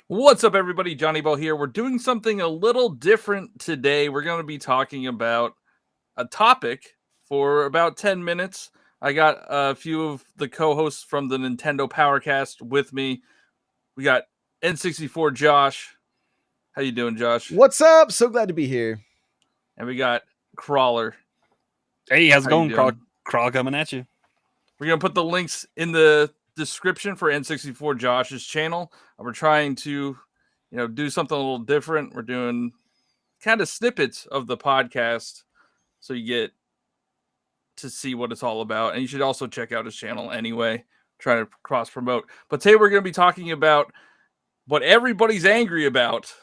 What's up, everybody? Johnny Bell here. We're doing something a little different today. We're going to be talking about a topic for about 10 minutes. I got a few of the co-hosts from the Nintendo Powercast with me. We got N64 Josh. How you doing, Josh? What's up? So glad to be here. And we got Crawler. Hey, how's it How you going? doing? Crawl coming at you. We're going to put the links in the description for N64 Josh's channel. We're trying to, do something a little different. We're doing kind of snippets of the podcast so you get to see what it's all about. And you should also check out his channel anyway, trying to cross promote. But today we're going to be talking about what everybody's angry about,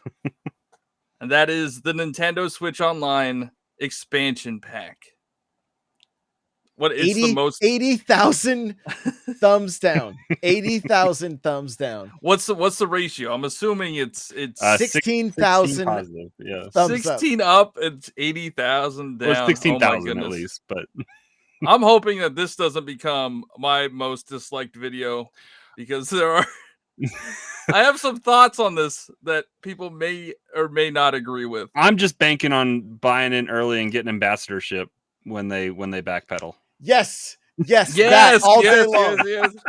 and that is the Nintendo Switch Online expansion pack. What is the most 80,000 thumbs down. 80,000 thumbs down. What's the ratio? I'm assuming it's 16,000 positive. Yeah, 16 up. It's 80,000 down. Or 16,000 at least. But I'm hoping that this doesn't become my most disliked video because I have some thoughts on this that people may or may not agree with. I'm just banking on buying in early and getting ambassadorship when they backpedal. Yes, all day long.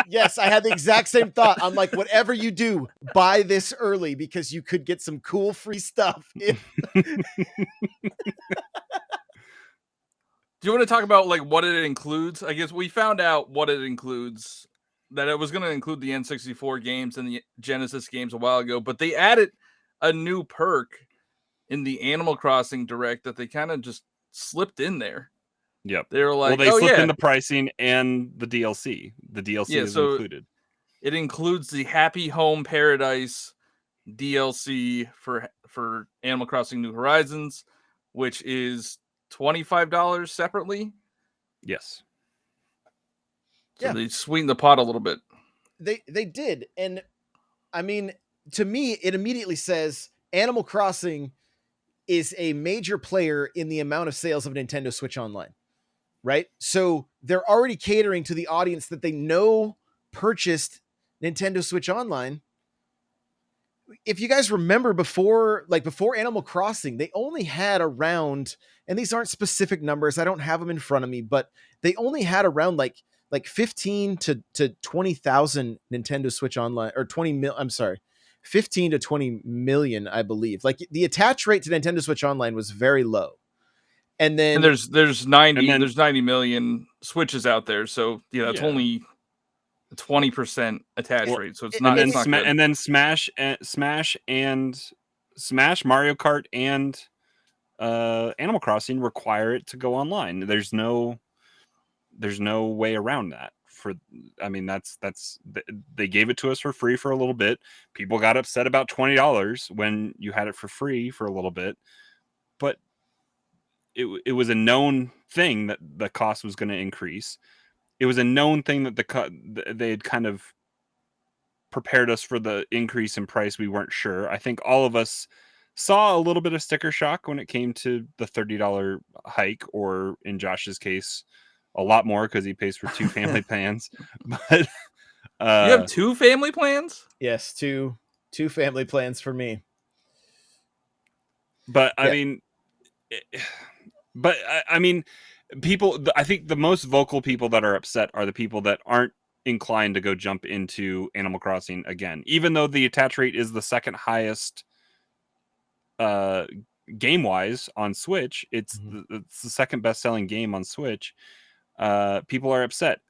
Yes, I had the exact same thought. I'm like, whatever you do, buy this early because you could get some cool free stuff. Do you want to talk about like what it includes? I guess we found out what it includes, that it was going to include the N64 games and the Genesis games a while ago, but they added a new perk in the Animal Crossing Direct that they kind of just slipped in there. Yep. They were like, they slipped in the pricing and the DLC. The DLC is included. It includes the Happy Home Paradise DLC for Animal Crossing New Horizons, which is $25 separately. Yes. So they sweetened the pot a little bit. They did. And I mean, to me, it immediately says Animal Crossing is a major player in the amount of sales of Nintendo Switch Online. Right? So they're already catering to the audience that they know purchased Nintendo Switch Online. If you guys remember before Animal Crossing, they only had around, and these aren't specific numbers, I don't have them in front of me, but they only had around like 15 to 20,000 Nintendo Switch Online, or 15 to 20 million, I believe. Like the attach rate to Nintendo Switch Online was very low. And then there's 90 million Switches out there, so it's only a 20% attach rate. So it's not. And then Smash, Mario Kart, and Animal Crossing require it to go online. There's no way around that. They gave it to us for free for a little bit. People got upset about $20 when you had it for free for a little bit, but it was a known thing that the cost was going to increase. It was a known thing that they had kind of prepared us for the increase in price. We weren't sure. I think all of us saw a little bit of sticker shock when it came to the $30 hike, or in Josh's case, a lot more because he pays for 2 family plans. But you have 2 family plans? Yes, two family plans for me. But I mean, people, I think the most vocal people that are upset are the people that aren't inclined to go jump into Animal Crossing again, even though the attach rate is the second highest game wise on Switch. It's the second best selling game on Switch. People are upset.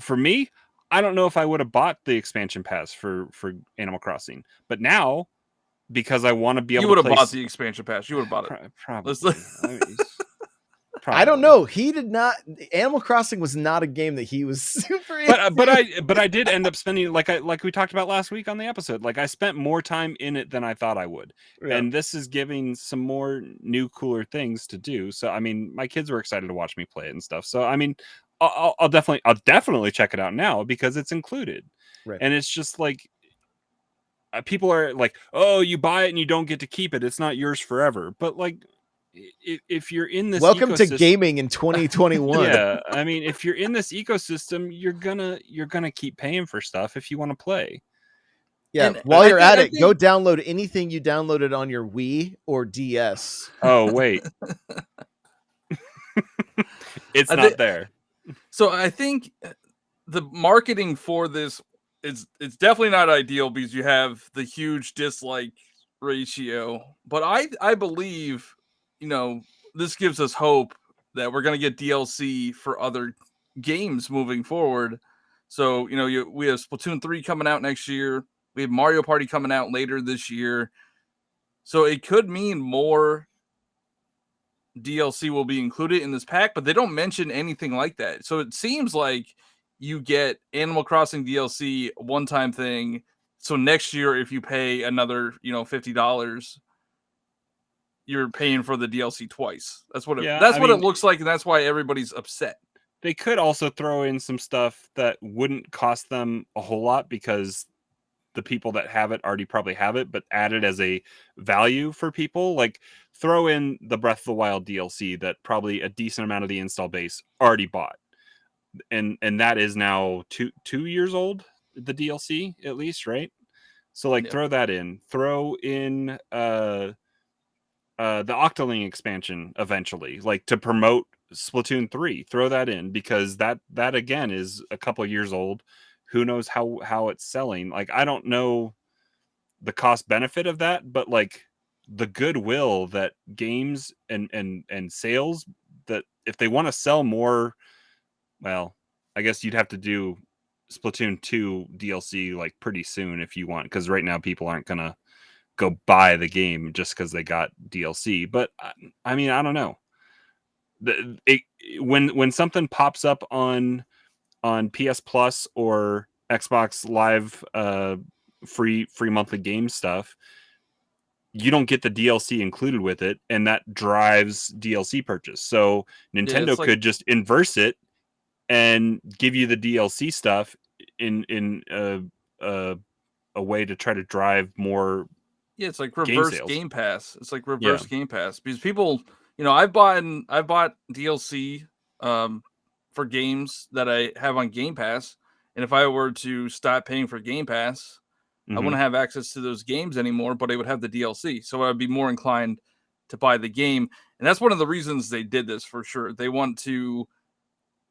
For me, I don't know if I would have bought the expansion pass for Animal Crossing, but now, because I want to be able to, you would have bought the expansion pass. You would have bought it. Probably. I don't know. He did not. Animal Crossing was not a game that he was super into. But I did end up spending, like we talked about last week on the episode. Like I spent more time in it than I thought I would, and this is giving some more new, cooler things to do. So I mean, my kids were excited to watch me play it and stuff. So I mean, I'll definitely check it out now because it's included, and it's just like. People are like, oh, you buy it and you don't get to keep it. It's not yours forever. But like, if you're in this welcome to gaming in 2021. Yeah, I mean, if you're in this ecosystem, you're gonna keep paying for stuff if you want to play. Yeah, And while I you're think, at I it, think go download anything you downloaded on your Wii or DS. Oh wait, it's I not think there. so. I think the marketing for this it's definitely not ideal because you have the huge dislike ratio. But I believe, you know, this gives us hope that we're gonna get DLC for other games moving forward. So, you know, we have Splatoon 3 coming out next year. We have Mario Party coming out later this year. So it could mean more DLC will be included in this pack, but they don't mention anything like that. So it seems like you get Animal Crossing DLC one-time thing. So next year, if you pay another, you know, $50, you're paying for the DLC twice. That's what Yeah, that's I what it mean, looks like, and that's why everybody's upset. they could also throw in some stuff that wouldn't cost them a whole lot because the people that have it already probably have it, but add it as a value for people. Like throw in the Breath of the Wild DLC that probably a decent amount of the install base already bought, and that is now 2 years old. The DLC at least, right? So like Yeah. throw that in. Throw in the Octoling expansion eventually, like to promote Splatoon 3. Throw that in because that again is a couple years old. Who knows how it's selling? Like I don't know the cost benefit of that, but like the goodwill that games and sales, that if they want to sell more, well, I guess you'd have to do Splatoon 2 DLC like pretty soon if you want, because right now people aren't gonna go buy the game just because they got DLC. But I mean, I don't know. When something pops up on PS Plus or Xbox Live, free monthly game stuff, you don't get the DLC included with it, and that drives DLC purchase. So Yeah, Nintendo it's like could just inverse it and give you the DLC stuff in a way to try to drive more yeah, it's like game reverse sales. Game Pass. It's like Yeah. reverse Game Pass because people, you know, I've bought DLC for games that I have on Game Pass, and if I were to stop paying for Game Pass, I Mm-hmm. wouldn't have access to those games anymore, but I would have the DLC. So I'd be more inclined to buy the game. And that's one of the reasons they did this for sure. They want to,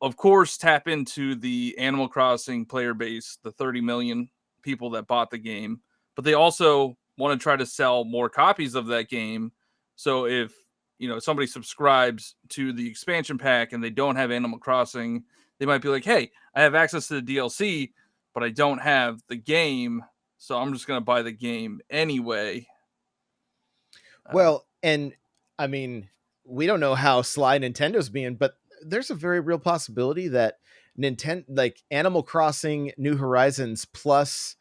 of course, tap into the Animal Crossing player base, the 30 million people that bought the game, but they also want to try to sell more copies of that game. So if, you know, somebody subscribes to the expansion pack and they don't have Animal Crossing, they might be like, hey, I have access to the DLC, but I don't have the game. So I'm just going to buy the game anyway. Well, and I mean, we don't know how sly Nintendo's being, but there's a very real possibility that Nintendo, like Animal Crossing New Horizons plus,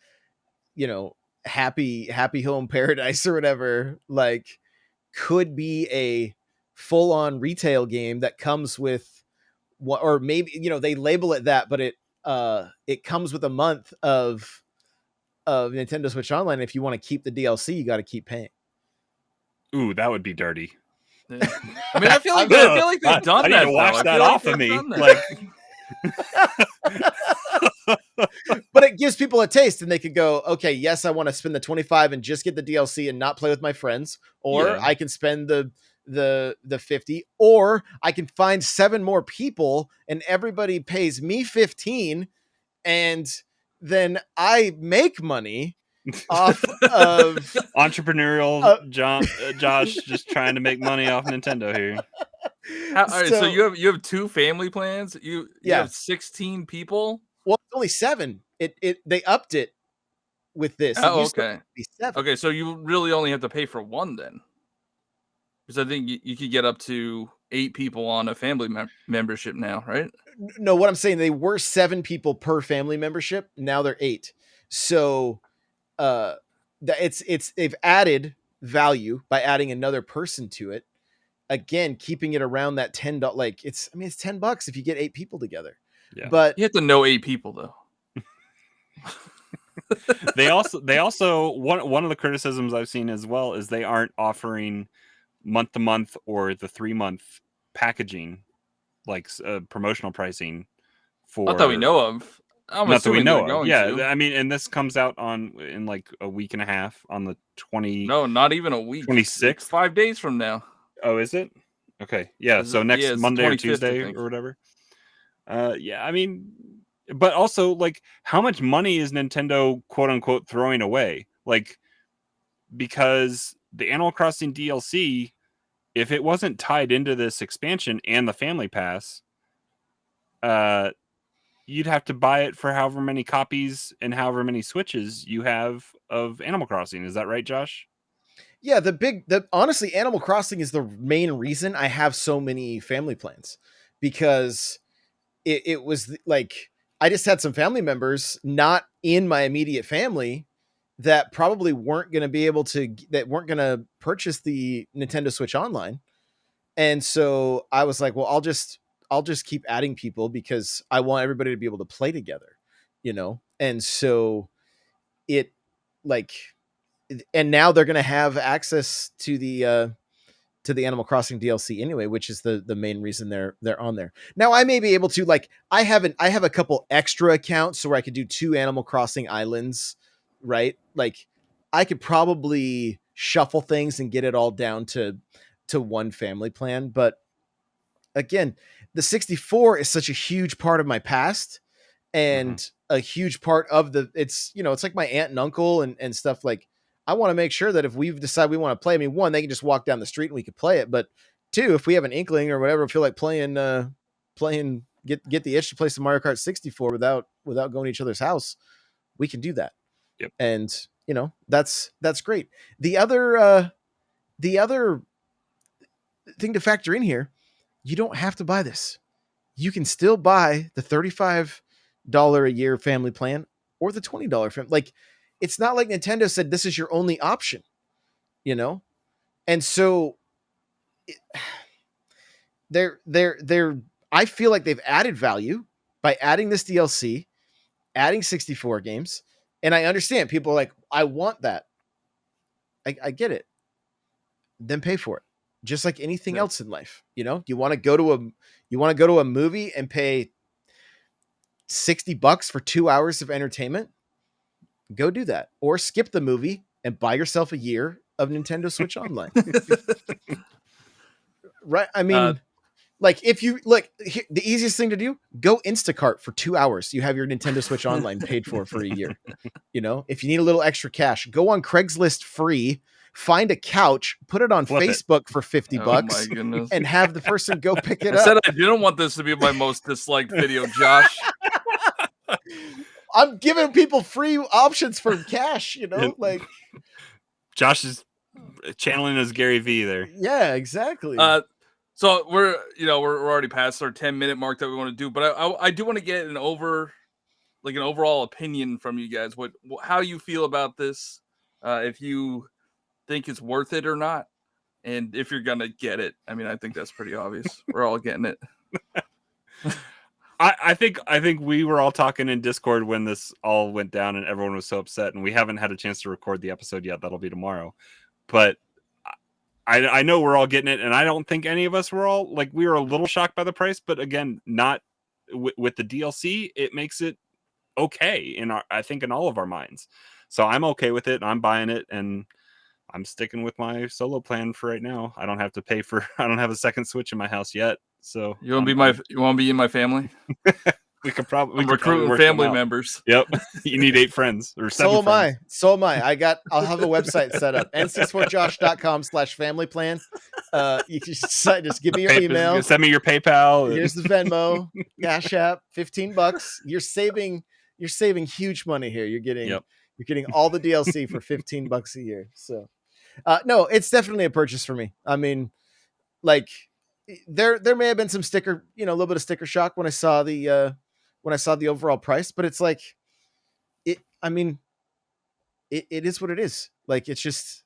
you know, Happy Home Paradise or whatever, like could be a full on retail game that comes with what, or maybe, you know, they label it that, but it comes with a month of Nintendo Switch Online. If you want to keep the DLC, you got to keep paying. Ooh, that would be dirty. Yeah. I mean, I feel like they've done I need that to wash though. that I feel like off of they've me. done that. Like, But it gives people a taste, and they could go, okay, yes, I want to spend the 25 and just get the DLC and not play with my friends, or Yeah. I can spend the 50, or I can find 7 more people and everybody pays me 15, and then I make money off of entrepreneurial Josh just trying to make money off Nintendo here. All right, so so you have 2 family plans. You yeah, have 16 people. well, it's only 7. It they upped it with this. It Oh, used to okay. be 7. Okay, so you really only have to pay for one then, because I think you could get up to 8 people on a family membership now, right? No, what I'm saying, they were 7 people per family membership. Now they're 8. So uh that it's they've added value by adding another person to it. Again, keeping it around that $10, like it's, I mean, it's $10 if you get 8 people together. Yeah. But You have to know 8 people though. They also one of the criticisms I've seen as well is they aren't offering month to month or the 3-month packaging, like promotional pricing for. Not that we know of. I'm Not that we assuming know they're of. going Yeah, to. I mean, and this comes out in like a week and a half on the 20. No, not even a week. 26th? It's 5 days from now. Oh, is it? Okay, yeah. So next it's the Monday or 25th, I Tuesday think. or whatever. Yeah, I mean, but also like, how much money is Nintendo quote unquote throwing away? Like, because the Animal Crossing DLC, if it wasn't tied into this expansion and the Family Pass, you'd have to buy it for however many copies and however many Switches you have of Animal Crossing. Is that right, Josh? Yeah, honestly, Animal Crossing is the main reason I have so many family plans, because it was like I just had some family members not in my immediate family that probably weren't going to be able to that weren't going to purchase the Nintendo Switch Online. And so I was like, well, I'll just keep adding people because I want everybody to be able to play together, you know? And so it like and now they're going to have access to the Animal Crossing DLC anyway, which is the main reason they're on there. Now I may be able to like I have a couple extra accounts where I could do 2 Animal Crossing islands, right? Like I could probably shuffle things and get it all down to one family plan, but again, the 64 is such a huge part of my past and a huge part of it's like my aunt and uncle and stuff. Like I want to make sure that if we've decided we want to play, I mean, one, they can just walk down the street and we could play it, but two, if we have an inkling or whatever, feel like playing get the itch to play some Mario Kart 64 without going to each other's house, we can do that. Yep. And that's great. The other thing to factor in here, you don't have to buy this. You can still buy the $35 a year family plan or the $20 family. Like, it's not like Nintendo said this is your only option, And so they're I feel like they've added value by adding this DLC, adding 64 games. And I understand people are like, I want that. I get it. Then pay for it. Just like anything else in life. You want to go to a movie and pay $60 for 2 hours of entertainment, go do that, or skip the movie and buy yourself a year of Nintendo Switch Online. Right? I mean, like if you the easiest thing to do, go Instacart for 2 hours. You have your Nintendo Switch Online paid for a year. If you need a little extra cash, go on Craigslist free, find a couch, put it on Facebook for $50 Oh my goodness. and have the person go pick it I up. said I didn't want this to be my most disliked video, Josh. I'm giving people free options for cash, like Josh is channeling his Gary V there. Yeah, exactly. So we're already past our 10-minute mark that we want to do, but I do want to get an overall opinion from you guys. How you feel about this? If you think it's worth it or not, and if you're gonna get it. I mean, I think that's pretty obvious. We're all getting it. I think we were all talking in Discord when this all went down and everyone was so upset, and we haven't had a chance to record the episode yet. That'll be tomorrow. But I know we're all getting it, and I don't think any of us were all like, we were a little shocked by the price, but again, not with the DLC, it makes it okay I think in all of our minds. So I'm okay with it. I'm buying it, and I'm sticking with my solo plan for right now. I don't have to pay I don't have a second Switch in my house yet. So you want to be in my family? We could probably recruiting family members. Yep. You need 8 friends or 7 friends. So am I. I'll have a website set up. n64josh.com/family plan. You can just give me your email. Send me your PayPal. Here's the Venmo, Cash App, $15. You're saving huge money here. You're getting all the DLC for $15 a year. So no, it's definitely a purchase for me. I mean, like there may have been some a little bit of sticker shock when I saw the overall price, but it's like it is what it is. Like, it's just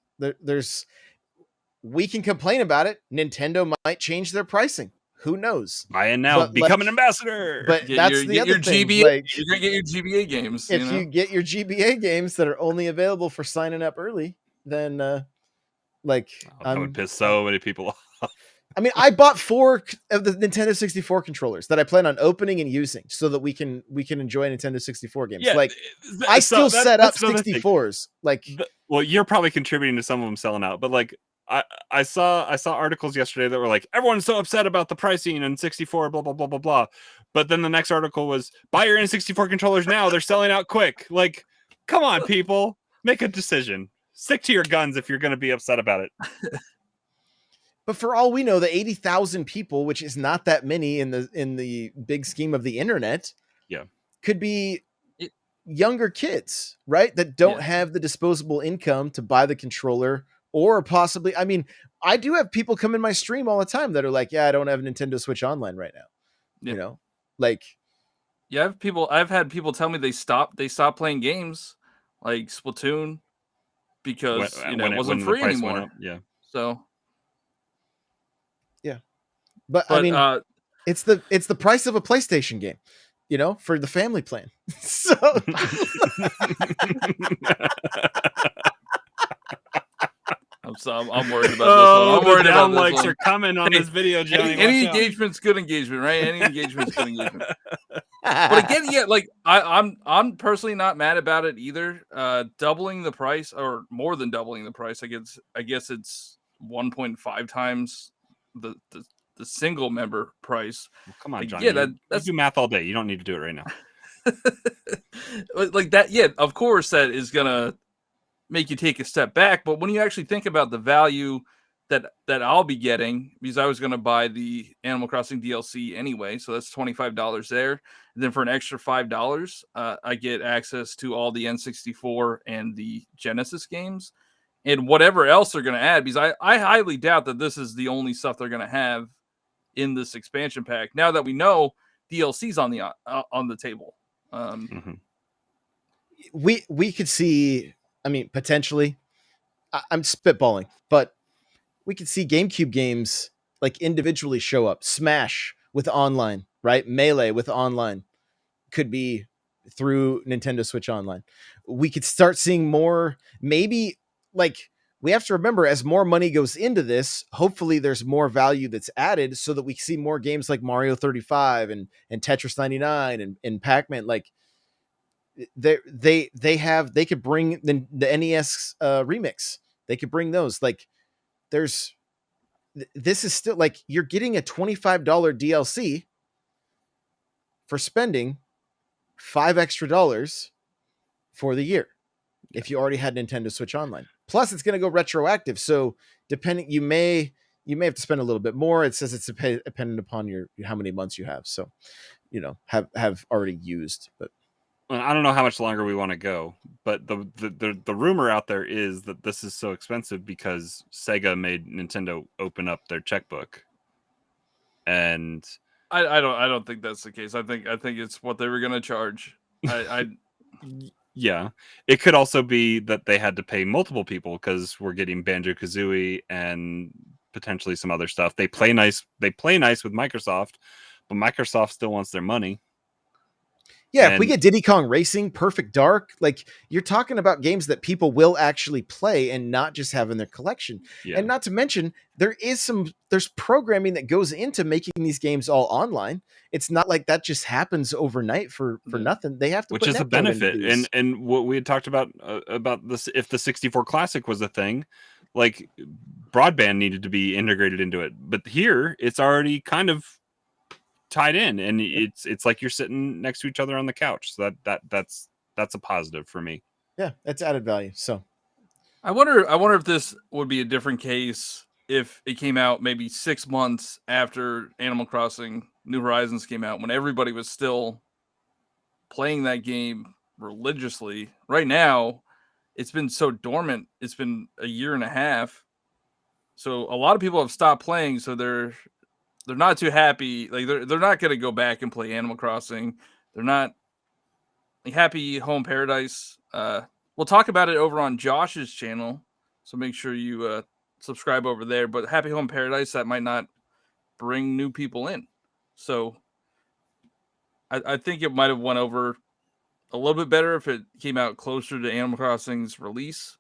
we can complain about it. Nintendo might change their pricing. Who knows? Buy in now, become an ambassador. But that's the other thing. GBA, like, you're gonna get your GBA games. If you get your GBA games that are only available for signing up early, then I would piss so many people off. I mean, I bought 4 of the Nintendo 64 controllers that I plan on opening and using so that we can enjoy Nintendo 64 games. Yeah, Like, I still set up that's another thing. 64s. Like, Well, you're probably contributing to some of them selling out, but like I saw articles yesterday that were like everyone's so upset about the pricing and 64 blah blah blah blah blah. But then the next article was buy your N64 controllers now, they're selling out quick. Like, come on people, make a decision. Stick to your guns if you're going to be upset about it. but for all we know, the 80,000 people, which is not that many in the big scheme of the internet, Yeah, could be It- younger kids, right? That don't Yeah. have the disposable income to buy the controller, or possibly, I mean, I do have people come in my stream all the time that are like, yeah, I don't have a Nintendo Switch Online right now. Yeah. You know, like, Yeah, I've had people tell me they stopped playing games like Splatoon because it wasn't when the free price went anymore. up, yeah. So, yeah. But I but mean, it's the price of a PlayStation game, for the family plan. So I'm worried about this one. I'm worried the about down this likes one. are coming on Hey, this video, Johnny. Any watch out. engagement's good engagement, right? Any engagement's good engagement. But again, yeah, like I'm personally not mad about it either. Doubling the price or more than doubling the price, I guess it's 1.5 times the single member price. Well, come on, Like, Johnny. yeah, You that's do math all day. You don't need to do it right now. like that. Yeah, of course that is gonna make you take a step back. But when you actually think about the value that I'll be getting, because I was going to buy the Animal Crossing DLC anyway, so that's $25 there. And then for an extra $5, I get access to all the N64 and the Genesis games, and whatever else they're going to add. Because I highly doubt that this is the only stuff they're going to have in this expansion pack. Now that we know DLC's on the table. Mm-hmm. we could see, I mean, potentially, I'm spitballing, but we could see GameCube games like individually show up. Smash with online, right? Melee with online could be through Nintendo Switch Online. We could start seeing more, maybe, like, we have to remember, as more money goes into this, hopefully there's more value that's added so that we see more games like Mario 35 and Tetris 99 and Pac-Man. Like, they could bring the NES remix. They could bring those. Like, this is still, like, you're getting a $25 DLC for spending $5 extra for the year if you already had Nintendo Switch Online. Plus, it's going to go retroactive, so depending, you may have to spend a little bit more. It says it's dependent upon your how many months you have. So, have already used. But I don't know how much longer we want to go, but the rumor out there is that this is so expensive because Sega made Nintendo open up their checkbook, and I don't think that's the case. I think it's what they were going to charge. Yeah, it could also be that they had to pay multiple people because we're getting Banjo-Kazooie and potentially some other stuff. They play nice with Microsoft, but Microsoft still wants their money. yeah, if we get Diddy Kong Racing, Perfect Dark, like, you're talking about games that people will actually play and not just have in their collection. Yeah. And not to mention, there's programming that goes into making these games all online. It's not like that just happens overnight for nothing. They have to, which is a benefit. And what we had talked about this, if the 64 Classic was a thing, like, broadband needed to be integrated into it. But here, it's already kind of tied in, and it's like you're sitting next to each other on the couch. So that's a positive for me. Yeah, that's added value. So I wonder if this would be a different case if it came out maybe 6 months after Animal Crossing New Horizons came out, when everybody was still playing that game religiously. Right now, it's been so dormant. It's been a year and a half. So a lot of people have stopped playing, so they're not too happy. Like, they're not going to go back and play Animal Crossing. They're not like Happy Home Paradise. We'll talk about it over on Josh's channel, so make sure you subscribe over there. But Happy Home Paradise, that might not bring new people in. So I think it might have went over a little bit better if it came out closer to Animal Crossing's release.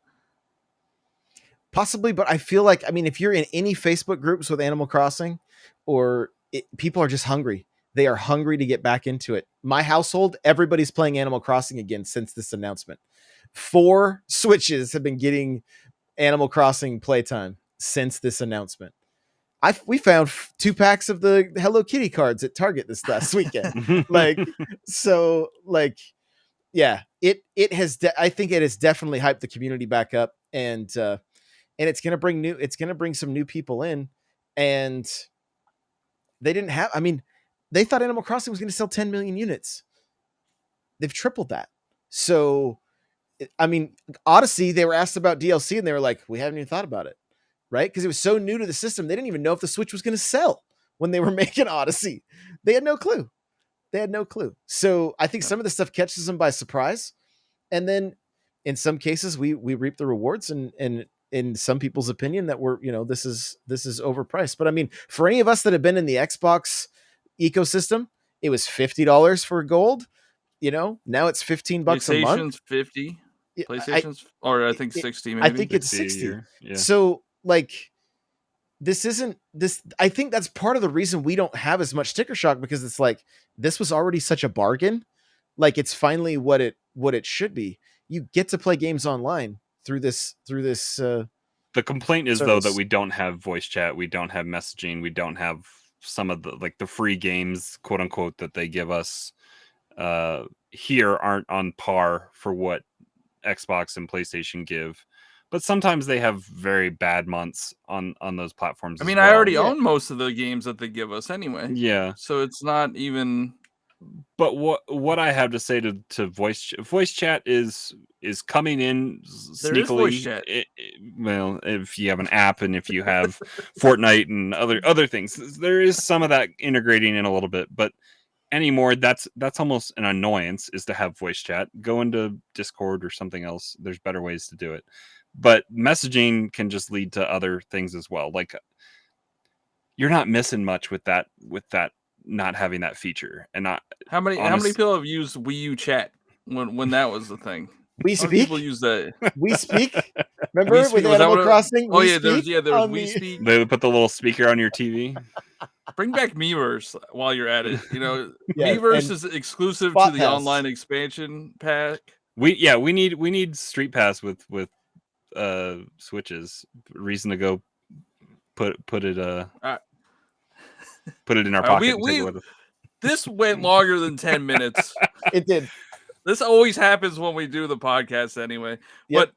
Possibly, but I feel like, I mean, if you're in any Facebook groups with Animal Crossing, people are just hungry. They are hungry to get back into it. My household, everybody's playing Animal Crossing again since this announcement. 4 Switches have been getting Animal Crossing playtime since this announcement. We found 2 packs of the Hello Kitty cards at Target this last weekend. Yeah, it has. I think it has definitely hyped the community back up, and it's gonna bring some new people in, and they didn't have. I mean, they thought Animal Crossing was going to sell 10 million units. They've tripled that. So, I mean, Odyssey, they were asked about DLC, and they were like, "We haven't even thought about it." Right? Because it was so new to the system, they didn't even know if the Switch was going to sell when they were making Odyssey. They had no clue. So I think some of the stuff catches them by surprise, and then in some cases we reap the rewards. And in some people's opinion, that this is overpriced. But I mean, for any of us that have been in the Xbox ecosystem, it was $50 for gold. Now it's $15 a month. PlayStation's 50. PlayStation's, or I think 60 maybe. I think it's 60. Yeah. So this isn't this. I think that's part of the reason we don't have as much sticker shock, because it's like, this was already such a bargain. Like, it's finally what it should be. You get to play games online through this. The complaint is, service. though, that we don't have voice chat, we don't have messaging, we don't have some of the free games, quote unquote, that they give us here aren't on par for what Xbox and PlayStation give. But sometimes they have very bad months on those platforms. I mean, I already own most of the games that they give us anyway. Yeah. So it's not even. But what I have to say to voice chat is coming in sneakily. There is voice chat. Well, if you have an app and if you have Fortnite and other things, there is some of that integrating in a little bit. But anymore, that's almost an annoyance, is to have voice chat. Go into Discord or something else. There's better ways to do it. But messaging can just lead to other things as well. Like, you're not missing much with that not having that feature. And not how many people have used Wii U chat when that was the thing? We Speak. People use that. We Speak. Remember with Animal Crossing? Oh yeah, there's We Speak. They put the little speaker on your TV. Bring back Miiverse while you're at it. Yeah, Miiverse is exclusive to the online expansion pack. We need Street Pass with Switches. Reason to go put it in our pocket. This went longer than 10 minutes. It did. This always happens when we do the podcast anyway. Yep. But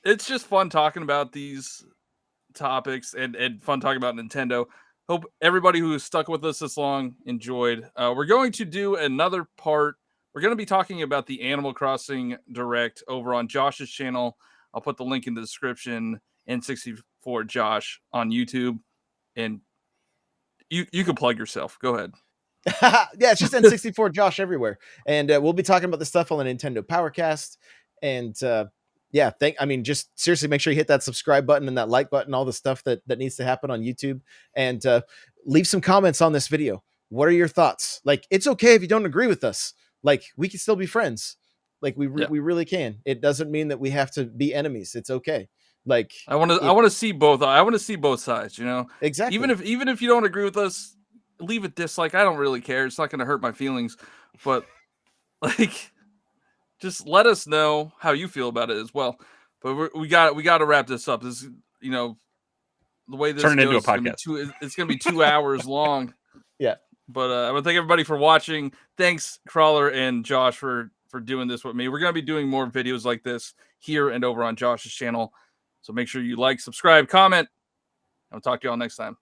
it's just fun talking about these topics and fun talking about Nintendo. Hope everybody who stuck with us this long enjoyed. We're going to do another part. We're going to be talking about the Animal Crossing Direct over on Josh's channel. I'll put the link in the description. N64 Josh on YouTube. And you can plug yourself. Go ahead. Yeah, it's just N64 Josh everywhere. And we'll be talking about the stuff on the Nintendo Powercast. And just seriously, make sure you hit that subscribe button and that like button, all the stuff that needs to happen on YouTube. And leave some comments on this video. What are your thoughts? Like, it's okay if you don't agree with us. Like, we can still be friends. Like, we really can. It doesn't mean that we have to be enemies. It's okay. Like, I want to see both. I want to see both sides, Exactly. Even if you don't agree with us, leave a dislike. I don't really care. It's not going to hurt my feelings, but just let us know how you feel about it as well. But we got to wrap this up. This, the way this turn goes, into a podcast. It's going to be 2 hours long. Yeah. But I want to thank everybody for watching. Thanks, Crawler and Josh, for doing this with me. We're going to be doing more videos like this here and over on Josh's channel. So make sure you like, subscribe, comment. I'll talk to y'all next time.